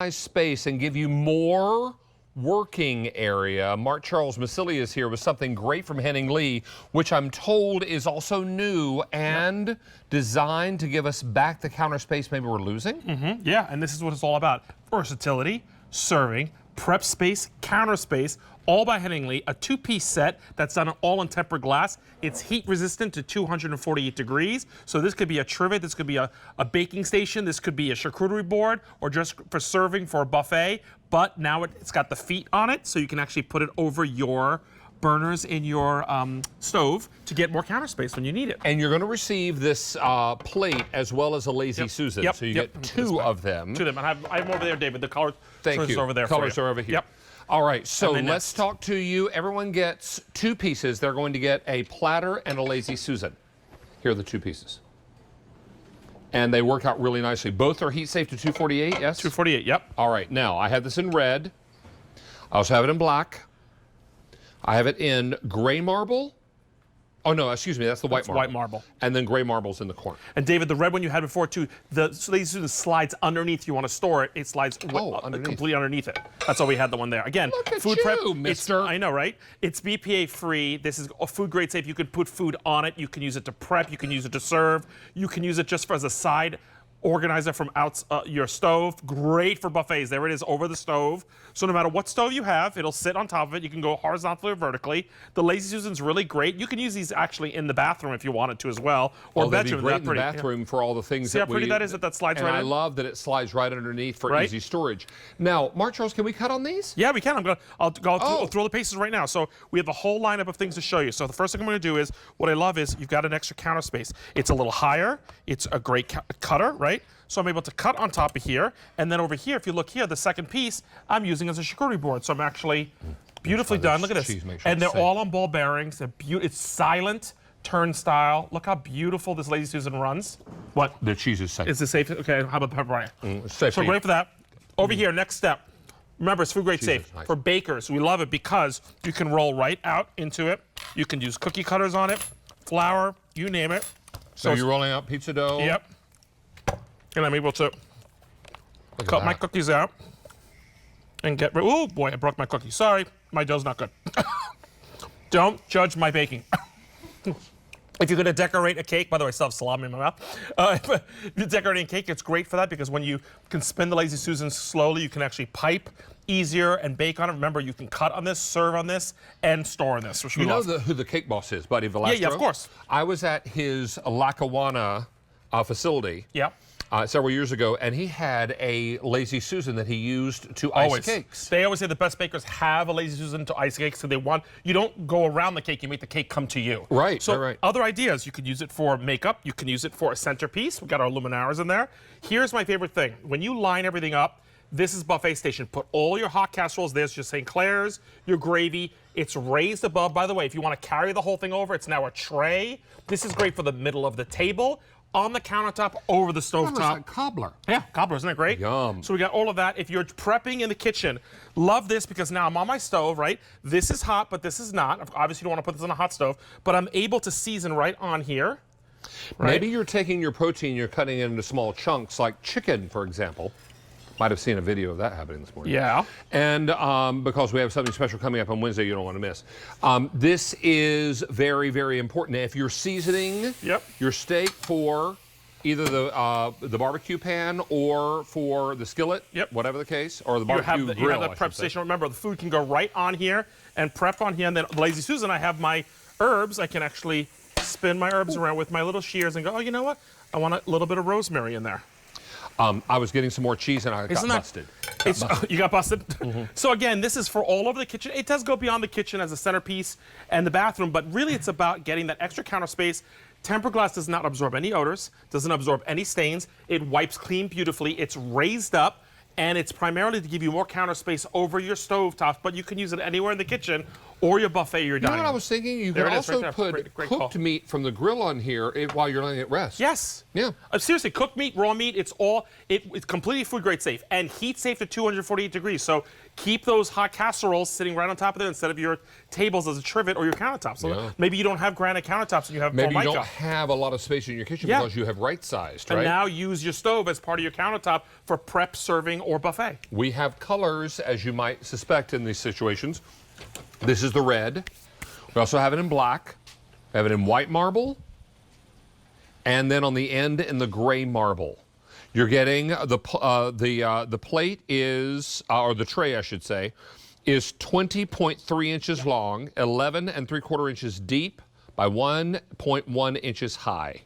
space and give you more working area. Mark Charles Masili is here with something great from Henning Lee, which I'm told is also new and designed to give us back the counter space maybe we're losing. Yeah, and this is what it's all about. Versatility, serving, prep space, counter space, all by Henning Lee, a two-piece set that's done all in tempered glass. It's heat resistant to 248 degrees. So this could be a trivet, this could be a baking station, this could be a charcuterie board, or just for serving for a buffet. But now it's got the feet on it, so you can actually put it over your burners in your stove to get more counter space when you need it. And you're going to receive this plate as well as a Lazy Susan. So you get two of them. Two of them. I have them over there, David. The colors are over there. Colors are over here. Yep. All right, so let's talk to you. Everyone gets two pieces. They're going to get a platter and a Lazy Susan. Here are the two pieces. And they work out really nicely. Both are heat safe to 248, yes? 248, yep. All right, now I have this in red. I also have it in black. I have it in gray marble. Oh, no, excuse me, that's the white marble. White marble. And then gray marble's in the corner. And David, the red one you had before too, the Lazy Susan slides underneath. You want to store it, it slides completely underneath it. That's why we had the one there. Again, look at food you, prep, mister. I know, right? It's BPA free. This is a food grade safe. You could put food on it. You can use it to prep. You can use it to serve. You can use it just for as a side organizer from your stove. Great for buffets. There it is over the stove. So no matter what stove you have, it'll sit on top of it. You can go horizontally or vertically. The Lazy Susan's really great. You can use these actually in the bathroom if you wanted to as well, or bedroom. They'd be great in the bathroom for all the things See how pretty that is that slides right in? I love that it slides right underneath for easy storage. Now, Mark Charles, can we cut on these? Yeah, we can. I'll throw the pieces right now. So we have a whole lineup of things to show you. So the first thing I'm going to do is, what I love is you've got an extra counter space. It's a little higher. It's a great cutter, right? So I'm able to cut on top of here, and then over here, if you look here, the second piece I'm using as a charcuterie board. So I'm actually beautifully done. Look at this, and they're all on ball bearings. It's silent turnstile. Look how beautiful this Lazy Susan runs. What? The cheese is safe. Is it safe? Okay. How about pepperoni? Safe. So great for that. Over here, next step. Remember, it's food grade safe for bakers. We love it because you can roll right out into it. You can use cookie cutters on it, flour, you name it. So you're rolling out pizza dough. Yep. And I'm able to cut my cookies out and get rid. Oh boy, I broke my cookie. Sorry, my dough's not good. Don't judge my baking. If you're going to decorate a cake, by the way, I still have salami in my mouth. If you're decorating a cake, it's great for that because when you can spin the Lazy Susan slowly, you can actually pipe easier and bake on it. Remember, you can cut on this, serve on this, and store on this, which we love. You know who the cake boss is, Buddy Velastro? Yeah, of course. I was at his Lackawanna facility. Yep. Several years ago, and he had a Lazy Susan that he used to ice cakes. They always say the best bakers have a Lazy Susan to ice cakes, so you don't go around the cake, you make the cake come to you. Right, so other ideas, you could use it for makeup, you can use it for a centerpiece. We've got our luminaires in there. Here's my favorite thing. When you line everything up, this is buffet station. Put all your hot casseroles, there's your St. Clair's, your gravy. It's raised above. By the way, if you want to carry the whole thing over, it's now a tray. This is great for the middle of the table. On the countertop, over the stovetop. That looks like cobbler. Yeah, cobbler, isn't it great? Yum. So we got all of that. If you're prepping in the kitchen, love this because now I'm on my stove, right? This is hot, but this is not. Obviously, you don't want to put this on a hot stove, but I'm able to season right on here. Right? Maybe you're taking your protein, you're cutting it into small chunks, like chicken, for example. Might have seen a video of that happening this morning. Yeah. And because we have something special coming up on Wednesday you don't want to miss. This is very, very important. If you're seasoning your steak for either the barbecue pan or for the skillet, whatever the case, or the barbecue grill, you have the prep station. Remember, the food can go right on here and prep on here. And then the Lazy Susan, I have my herbs. I can actually spin my herbs around with my little shears and go, oh, you know what? I want a little bit of rosemary in there. I was getting some more cheese and I got busted. You got busted? So again, this is for all over the kitchen. It does go beyond the kitchen as a centerpiece and the bathroom, but really it's about getting that extra counter space. Tempered glass does not absorb any odors, doesn't absorb any stains. It wipes clean beautifully. It's raised up, and it's primarily to give you more counter space over your stove tops, but you can use it anywhere in the kitchen or your buffet, your You know dining what I room. was thinking? You There could it is, right also there. put Great cooked call. meat from the grill on here while you're letting it rest. Yes. Yeah. Seriously, cooked meat, raw meat, it's completely food grade safe and heat safe to 248 degrees. So keep those hot casseroles sitting right on top of there instead of your tables as a trivet or your countertop. So maybe you don't have granite countertops and you have Maybe you Formica. don't have a lot of space in your kitchen Yeah. because you have right-sized, And right? now use your stove as part of your countertop for prep, serving, or buffet. We have colors, as you might suspect in these situations. This is the red. We also have it in black. We have it in white marble. And then on the end in the gray marble. You're getting the plate is, or the tray I should say, is 20.3 inches long, 11 3/4 inches deep by 1.1 inches high.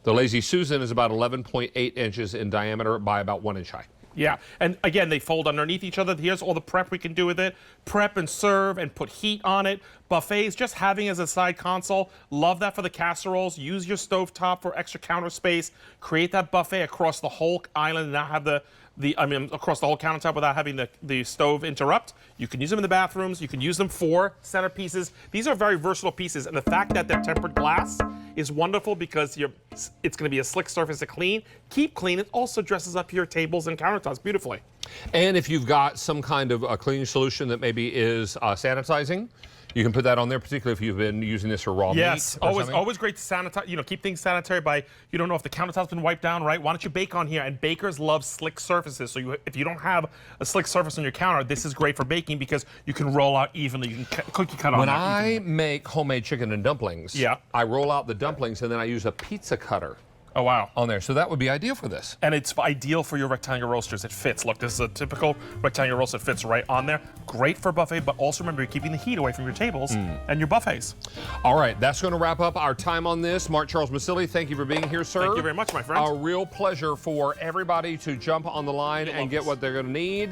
The Lazy Susan is about 11.8 inches in diameter by about 1 inch high. Yeah, and again, they fold underneath each other. Here's all the prep we can do with it. Prep and serve and put heat on it. Buffets, just having as a side console. Love that for the casseroles. Use your stovetop for extra counter space. Create that buffet across the whole island and not have across the whole countertop without having the stove interrupt. You can use them in the bathrooms. You can use them for centerpieces. These are very versatile pieces, and the fact that they're tempered glass is wonderful because it's going to be a slick surface to clean. Keep clean. It also dresses up your tables and countertops beautifully. And if you've got some kind of a cleaning solution that maybe is sanitizing, you can put that on there, particularly if you've been using this for raw meat. Yes, or always something. great to sanitize. Keep things sanitary by, you don't know if the countertop's been wiped down, right? Why don't you bake on here? And bakers love slick surfaces. So if you don't have a slick surface on your counter, this is great for baking because you can roll out evenly. You can cookie cut on When that I evenly. make homemade chicken and dumplings, I roll out the dumplings and then I use a pizza cutter Oh, wow. on there. So that would be ideal for this. And it's ideal for your rectangular roasters. It fits. Look, this is a typical rectangular roaster. It fits right on there. Great for buffet, but also remember, you're keeping the heat away from your tables and your buffets. All right, that's going to wrap up our time on this. Mark Charles Masilli, thank you for being here, sir. Thank you very much, my friend. A real pleasure for everybody to jump on the line and get what they're going to need.